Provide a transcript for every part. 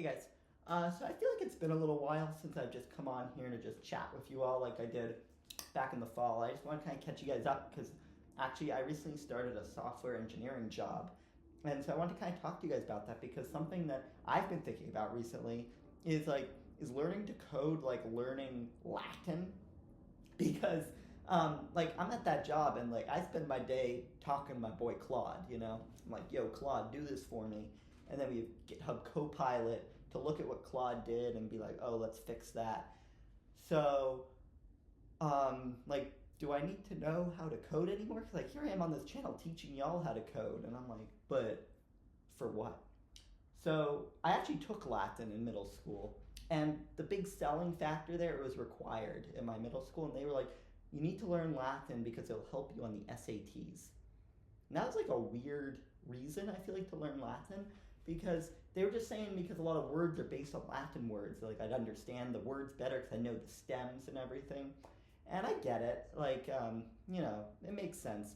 Hey guys. So I feel like it's been a little while since I've just come on here to just chat with you all like I did back in the fall. I just want to kind of catch you guys up because actually I recently started a software engineering job. And so I want to kind of talk to you guys about that because something that I've been thinking about recently is is learning to code like learning Latin because I'm at that job and I spend my day talking to my boy Claude. I'm like, yo, Claude, do this for me, and then we have GitHub Copilot to look at what Claude did and be like, oh, let's fix that. So, do I need to know how to code anymore? Because here I am on this channel teaching y'all how to code, and I'm like, but for what? So I actually took Latin in middle school, and the big selling factor there, it was required in my middle school, and they were like, you need to learn Latin because it'll help you on the SATs. And that was a weird reason, I feel like, to learn Latin because they were just saying because a lot of words are based on Latin words. I'd understand the words better because I know the stems and everything. And I get it. It makes sense.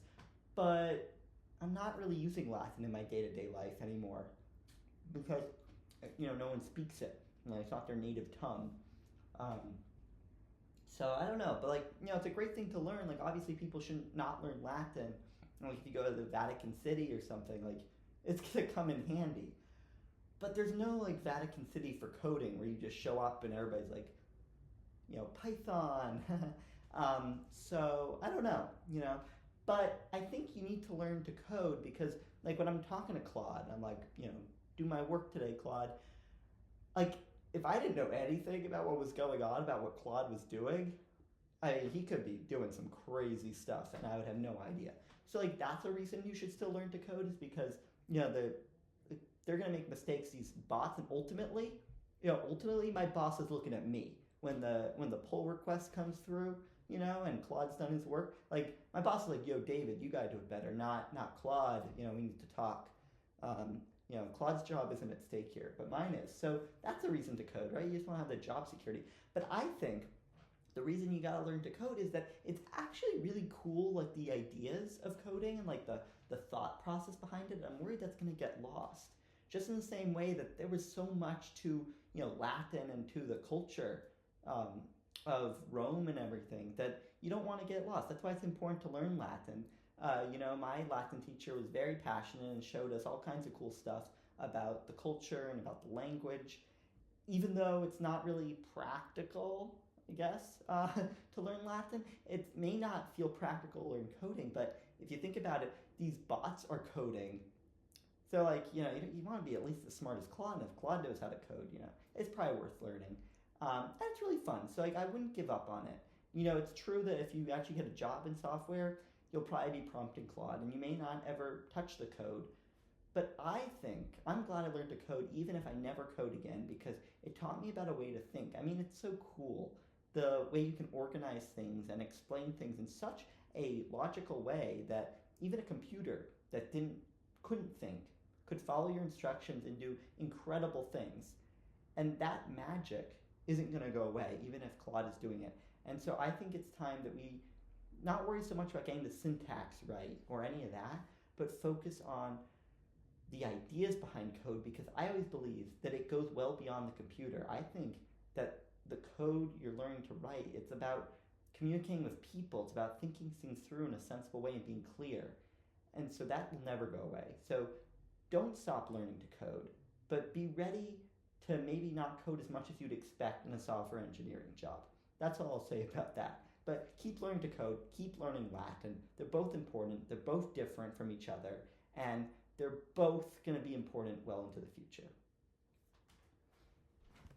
But I'm not really using Latin in my day to day life anymore because no one speaks it. It's not their native tongue. Um, so I don't know, but it's a great thing to learn. Obviously, people should not learn Latin. If you go to the Vatican City or something, it's gonna come in handy. But there's no Vatican City for coding where you just show up and everybody's Python. So I don't know, but I think you need to learn to code because when I'm talking to Claude, I'm do my work today, Claude. Like if I didn't know anything about what was going on, about what Claude was doing, he could be doing some crazy stuff, and I would have no idea. So that's a reason you should still learn to code is because they're gonna make mistakes, these bots, and ultimately my boss is looking at me when the pull request comes through, and Claude's done his work. My boss is like, yo, David, you gotta do it better, not Claude. We need to talk. Claude's job isn't at stake here, but mine is. So that's a reason to code, right? You just want to have the job security. But I think the reason you gotta learn to code is that it's actually really cool, the ideas of coding and the thought process behind it. I'm worried that's gonna get lost. Just in the same way that there was so much to Latin and to the culture of Rome and everything that you don't want to get lost. That's why it's important to learn Latin. My Latin teacher was very passionate and showed us all kinds of cool stuff about the culture and about the language, even though it's not really practical, I guess, to learn Latin. It may not feel practical in coding, but if you think about it, these bots are coding. So, you want to be at least as smart as Claude, and if Claude knows how to code, it's probably worth learning. And it's really fun, so, I wouldn't give up on it. It's true that if you actually get a job in software, you'll probably be prompting Claude, and you may not ever touch the code. But I think I'm glad I learned to code even if I never code again because it taught me about a way to think. I mean, it's so cool the way you can organize things and explain things in such a logical way that even a computer that couldn't think could follow your instructions and do incredible things. And that magic isn't going to go away even if Claude is doing it. And so I think it's time that we not worry so much about getting the syntax right or any of that, but focus on the ideas behind code because I always believe that it goes well beyond the computer. I think that the code you're learning to write, it's about communicating with people. It's about thinking things through in a sensible way and being clear. And so that will never go away. So don't stop learning to code, but be ready to maybe not code as much as you'd expect in a software engineering job. That's all I'll say about that. But keep learning to code, keep learning Latin. They're both important, they're both different from each other, and they're both going to be important well into the future.